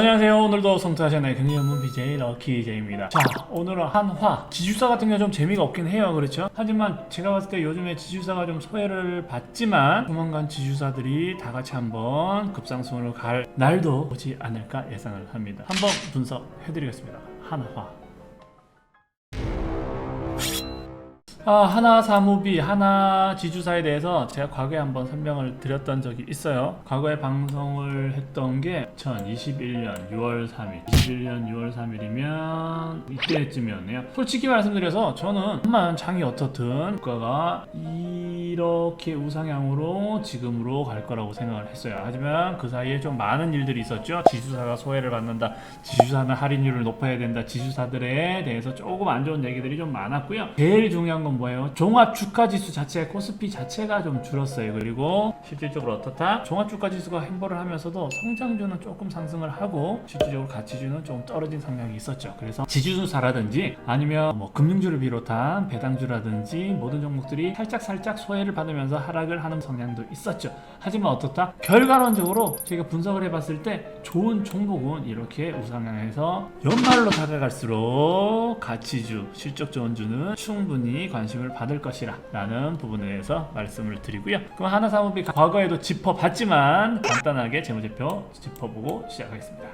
안녕하세요. 오늘도 성투하시나의 경제전문 BJ 럭키J입니다. 자, 오늘은 한화 지주사 같은 경우 좀 재미가 없긴 해요. 그렇죠? 하지만 제가 봤을 때 요즘에 지주사가 좀 소외를 받지만 조만간 지주사들이 다 같이 한번 급상승으로 갈 날도 오지 않을까 예상을 합니다. 한번 분석해드리겠습니다. 한화. 하나사무비, 하나지주사에 대해서 제가 과거에 한번 설명을 드렸던 적이 있어요. 과거에 방송을 했던 게 2021년 6월 3일 21년 6월 3일이면 이때쯤이었네요. 솔직히 말씀드려서 저는 한만 장이 어떻든 주가가 이렇게 우상향으로 지금으로 갈 거라고 생각을 했어요. 하지만 그 사이에 좀 많은 일들이 있었죠. 지주사가 소외를 받는다, 지주사는 할인율을 높여야 된다, 지주사들에 대해서 조금 안 좋은 얘기들이 좀 많았고요. 제일 중요한 건 뭐예요? 종합주가지수 자체, 코스피 자체가 좀 줄었어요. 그리고 실질적으로 어떻다? 종합주가지수가 횡보를 하면서도 성장주는 조금 상승을 하고 실질적으로 가치주는 좀 떨어진 성향이 있었죠. 그래서 지주사라든지 아니면 뭐 금융주를 비롯한 배당주라든지 모든 종목들이 살짝 소외를 받으면서 하락을 하는 성향도 있었죠. 하지만 어떻다? 결과론적으로 제가 분석을 해봤을 때 좋은 종목은 이렇게 우상향해서 연말로 다가갈수록 가치주, 실적 좋은 주는 충분히 관심을 받을 것이라 라는 부분에 대해서 말씀을 드리고요. 그럼 하나사무비 과거에도 짚어봤지만 간단하게 재무제표 짚어보고 시작하겠습니다.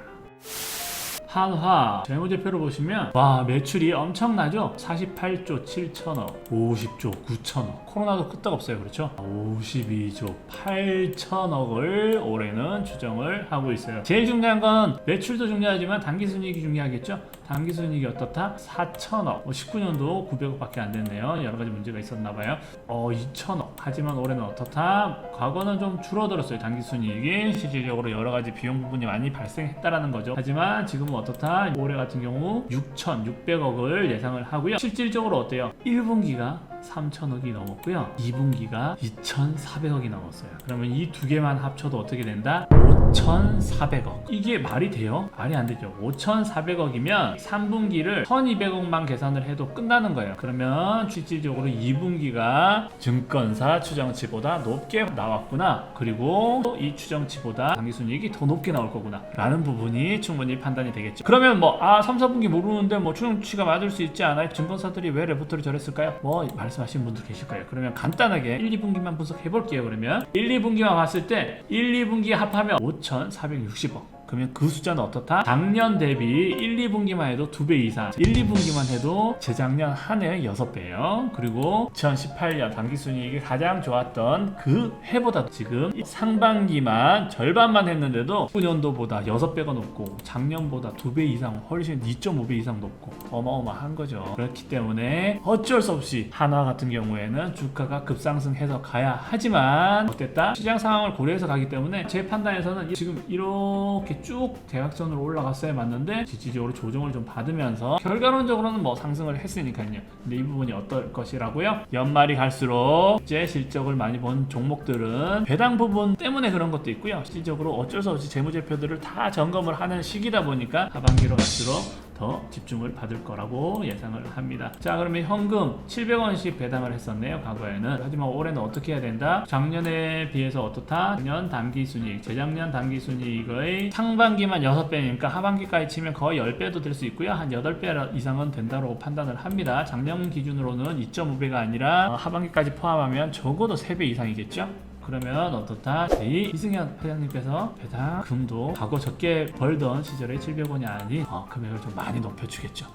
한화 재무제표를 보시면 와, 매출이 엄청나죠? 48조 7천억, 50조 9천억, 코로나도 끄떡없어요. 그렇죠? 52조 8천억을 올해는 추정을 하고 있어요. 제일 중요한 건 매출도 중요하지만 당기순이익이 중요하겠죠? 당기순이익이 어떻다? 4천억, 19년도 900억 밖에 안 됐네요. 여러가지 문제가 있었나봐요. 2천억. 하지만 올해는 어떻다? 과거는 좀 줄어들었어요. 당기순이익이 실질적으로 여러가지 비용 부분이 많이 발생했다라는 거죠. 하지만 지금은 어떻다? 올해 같은 경우 6,600억을 예상을 하고요. 실질적으로 어때요? 1분기가 3천억이 넘었고요. 2분기가 2,400억이 넘었어요. 그러면 이 두 개만 합쳐도 어떻게 된다? 5,400억. 이게 말이 돼요? 말이 안 되죠. 5,400억이면 3분기를 1,200억만 계산을 해도 끝나는 거예요. 그러면 실질적으로 2분기가 증권사 추정치보다 높게 나왔구나. 그리고 이 추정치보다 당기순이익이 더 높게 나올 거구나 라는 부분이 충분히 판단이 되겠죠. 그러면 3, 4분기 모르는데 추정치가 맞을 수 있지 않아요? 증권사들이 왜 레포트를 저랬을까요? 말씀하시는 분들 계실 거예요. 그러면 간단하게 1, 2분기만 분석해 볼게요. 그러면 1, 2분기만 봤을 때 1, 2분기 합하면 5,460억. 그러면 그 숫자는 어떻다? 작년 대비 1, 2분기만 해도 2배 이상, 1, 2분기만 해도 재작년 한 해의 6배예요. 그리고 2018년 당기순이익이 가장 좋았던 그 해보다 지금 상반기만 절반만 했는데도 9년도보다 6배가 높고 작년보다 2배 이상, 훨씬 2.5배 이상 높고 어마어마한 거죠. 그렇기 때문에 어쩔 수 없이 한화 같은 경우에는 주가가 급상승해서 가야 하지만 어땠다? 시장 상황을 고려해서 가기 때문에 제 판단에서는 지금 이렇게 쭉 대각선으로 올라갔어야 맞는데実質적으로 조정을 좀 받으면서 결과론적으로는 상승을 했으니까요. 근데 이 부분이 어떨 것이라고요? 연말이 갈수록 이제 실적을 많이 본 종목들은 배당 부분 때문에 그런 것도 있고요. 실질적으로 어쩔 수 없이 재무제표들을 다 점검을 하는 시기다 보니까 하반기로 갈수록 더 집중을 받을 거라고 예상을 합니다. 자, 그러면 현금 700원씩 배당을 했었네요. 과거에는. 하지만 올해는 어떻게 해야 된다? 작년에 비해서 어떻다? 작년 당기순이익, 재작년 당기순이익의 상반기만 6배니까 하반기까지 치면 거의 10배도 될 수 있고요. 한 8배 이상은 된다고 판단을 합니다. 작년 기준으로는 2.5배가 아니라 하반기까지 포함하면 적어도 3배 이상이겠죠? 그러면 어떻다? 이승현 회장님께서 배당금도 과거 적게 벌던 시절에 700원이 아닌 금액을 좀 많이 높여주겠죠.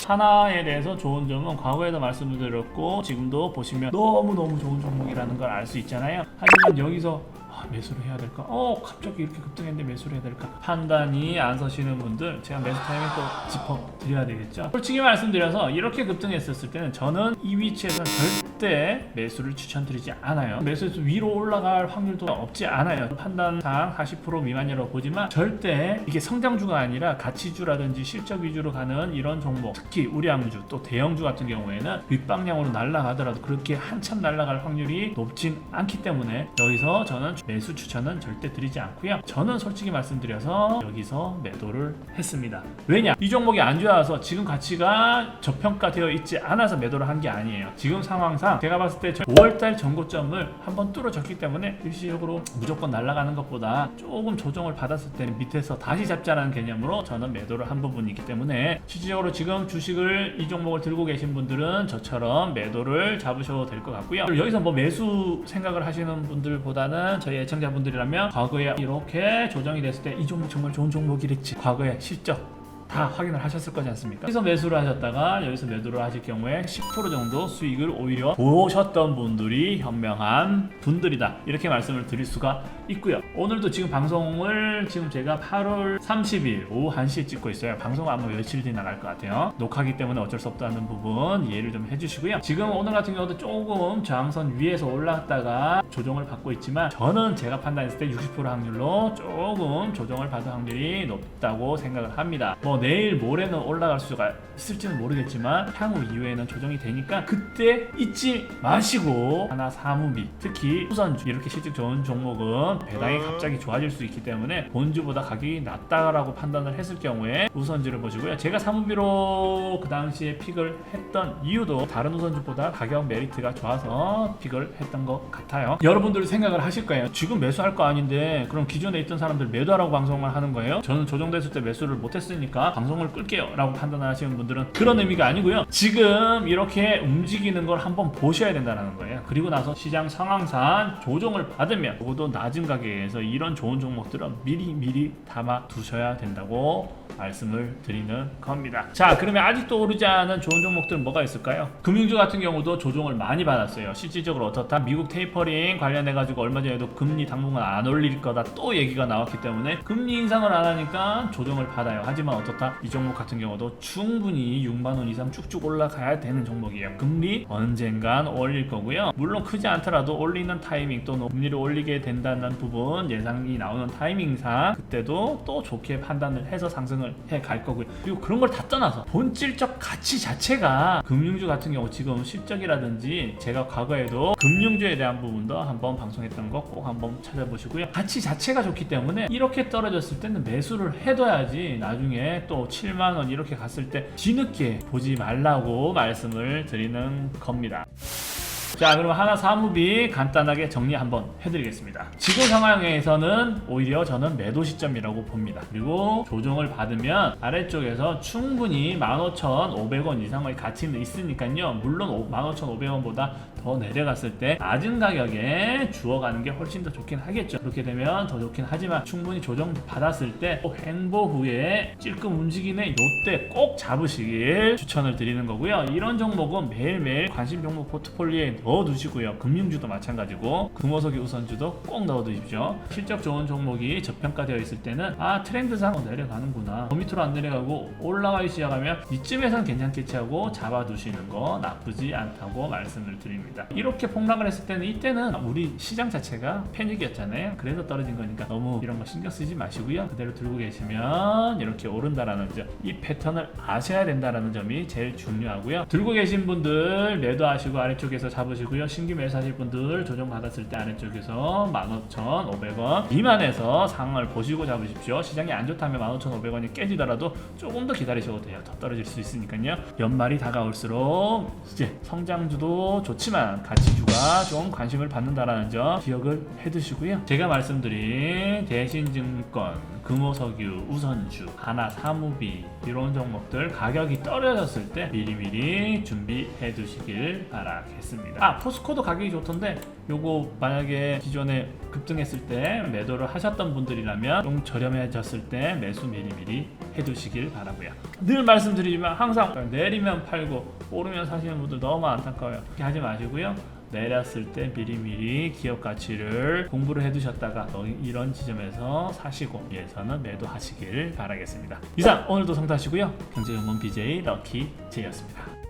하나에 대해서 좋은 점은 과거에도 말씀을 드렸고 지금도 보시면 너무너무 좋은 종목이라는 걸 알 수 있잖아요. 하지만 여기서 매수를 해야 될까? 갑자기 이렇게 급등했는데 매수를 해야 될까? 판단이 안 서시는 분들 제가 매수 타이밍 또 짚어드려야 되겠죠. 솔직히 말씀드려서 이렇게 급등했었을 때는 저는 이 위치에서 절대 매수를 추천드리지 않아요. 매수에서 위로 올라갈 확률도 없지 않아요. 판단상 40% 미만이라고 보지만 절대 이게 성장주가 아니라 가치주라든지 실적 위주로 가는 이런 종목, 특히 우량주 또 대형주 같은 경우에는 윗방향으로 날아가더라도 그렇게 한참 날아갈 확률이 높진 않기 때문에 여기서 저는 매수 추천은 절대 드리지 않고요. 저는 솔직히 말씀드려서 여기서 매도를 했습니다. 왜냐? 이 종목이 안 좋아서 지금 가치가 저평가되어 있지 않아서 매도를 한 게 아니에요. 지금 상황상 제가 봤을 때 5월달 전고점을 한번 뚫어졌기 때문에 일시적으로 무조건 날아가는 것보다 조금 조정을 받았을 때는 밑에서 다시 잡자라는 개념으로 저는 매도를 한 부분이기 때문에 실질적으로 지금 주식을 이 종목을 들고 계신 분들은 저처럼 매도를 잡으셔도 될 것 같고요. 여기서 뭐 매수 생각을 하시는 분들보다는 저희 애청자분들이라면 과거에 이렇게 조정이 됐을 때 이 종목 정말 좋은 종목이랬지, 과거에 실적 다 확인을 하셨을 거지 않습니까? 여기서 매수를 하셨다가 여기서 매도를 하실 경우에 10% 정도 수익을 오히려 보셨던 분들이 현명한 분들이다, 이렇게 말씀을 드릴 수가 있고요. 오늘도 지금 방송을 지금 제가 8월 30일 오후 1시에 찍고 있어요. 방송은 아마 며칠 뒤에 나갈 것 같아요. 녹화기 때문에 어쩔 수 없다는 부분 이해를 좀 해주시고요. 지금 오늘 같은 경우도 조금 저항선 위에서 올라왔다가 조정을 받고 있지만 저는 제가 판단했을 때 60% 확률로 조금 조정을 받을 확률이 높다고 생각을 합니다. 뭐 내일 모레는 올라갈 수가 있을지는 모르겠지만 향후 이후에는 조정이 되니까 그때 잊지 마시고 하나 사무비, 특히 우선주 이렇게 실적 좋은 종목은 배당이 갑자기 좋아질 수 있기 때문에 본주보다 가격이 낮다라고 판단을 했을 경우에 우선주를 보시고요. 제가 사무비로 그 당시에 픽을 했던 이유도 다른 우선주보다 가격 메리트가 좋아서 픽을 했던 것 같아요. 여러분들 생각을 하실 거예요. 지금 매수할 거 아닌데 그럼 기존에 있던 사람들 매도하라고 방송을 하는 거예요? 저는 조정됐을 때 매수를 못했으니까 방송을 끌게요 라고 판단하시는 분들은 그런 의미가 아니고요. 지금 이렇게 움직이는 걸 한번 보셔야 된다는 거예요. 그리고 나서 시장 상황상 조정을 받으면 적어도 낮은 가격에서 이런 좋은 종목들은 미리 담아 두셔야 된다고 말씀을 드리는 겁니다. 자, 그러면 아직도 오르지 않은 좋은 종목들은 뭐가 있을까요? 금융주 같은 경우도 조정을 많이 받았어요. 실질적으로 어떻다? 미국 테이퍼링 관련해가지고 얼마 전에도 금리 당분간 안 올릴 거다 또 얘기가 나왔기 때문에 금리 인상을 안 하니까 조정을 받아요. 하지만 어떻다? 이 종목 같은 경우도 충분히 6만원 이상 쭉쭉 올라가야 되는 종목이에요. 금리 언젠간 올릴 거고요. 물론 크지 않더라도 올리는 타이밍 또는 금리를 올리게 된다는 부분 예상이 나오는 타이밍상 그때도 또 좋게 판단을 해서 상승을 해 갈 거고요. 그리고 그런 걸 다 떠나서 본질적 가치 자체가 금융주 같은 경우 지금 실적이라든지 제가 과거에도 금융주에 대한 부분도 한번 방송했던 거 꼭 한번 찾아보시고요. 가치 자체가 좋기 때문에 이렇게 떨어졌을 때는 매수를 해둬야지 나중에 또 7만원 이렇게 갔을 때 뒤늦게 보지 말라고 말씀을 드리는 겁니다. 자, 그럼 하나 사무비 간단하게 정리 한번 해드리겠습니다. 지금 상황에서는 오히려 저는 매도 시점이라고 봅니다. 그리고 조정을 받으면 아래쪽에서 충분히 15,500원 이상의 가치는 있으니까요. 물론 15,500원보다 더 내려갔을 때 낮은 가격에 주워가는 게 훨씬 더 좋긴 하겠죠. 그렇게 되면 더 좋긴 하지만 충분히 조정 받았을 때 횡보 후에 찔끔 움직이는 이때 꼭 잡으시길 추천을 드리는 거고요. 이런 종목은 매일매일 관심 종목 포트폴리오에 넣어두시고요. 금융주도 마찬가지고 금호석이 우선주도 꼭 넣어두십시오. 실적 좋은 종목이 저평가되어 있을 때는 트렌드상 내려가는구나, 더 밑으로 안 내려가고 올라가기 시작하면 이쯤에선 괜찮겠지 하고 잡아두시는 거 나쁘지 않다고 말씀을 드립니다. 이렇게 폭락을 했을 때는 이때는 우리 시장 자체가 패닉이었잖아요. 그래서 떨어진 거니까 너무 이런 거 신경 쓰지 마시고요. 그대로 들고 계시면 이렇게 오른다라는 점, 이 패턴을 아셔야 된다라는 점이 제일 중요하고요. 들고 계신 분들 매도하시고 아래쪽에서 잡으시고요. 신규 매수하실 분들 조정 받았을 때 아래쪽에서 15,500원 미만에서 상황을 보시고 잡으십시오. 시장이 안 좋다면 15,500원이 깨지더라도 조금 더 기다리셔도 돼요. 더 떨어질 수 있으니까요. 연말이 다가올수록 이제 성장주도 좋지만 가치주가 좀 관심을 받는다라는 점 기억을 해두시고요. 제가 말씀드린 대신증권, 금호석유, 우선주, 하나사무비 이런 종목들 가격이 떨어졌을 때 미리미리 준비해 두시길 바라겠습니다. 포스코도 가격이 좋던데 요거 만약에 기존에 급등했을 때 매도를 하셨던 분들이라면 좀 저렴해졌을 때 매수 미리미리 해두시길 바라고요. 늘 말씀드리지만 항상 내리면 팔고 오르면 사시는 분들 너무 안타까워요. 그렇게 하지 마시고요. 내렸을 때 미리미리 기업 가치를 공부를 해두셨다가 이런 지점에서 사시고 위에서는 매도하시길 바라겠습니다. 이상 오늘도 성타시고요. 경제전문 BJ 럭키 J였습니다.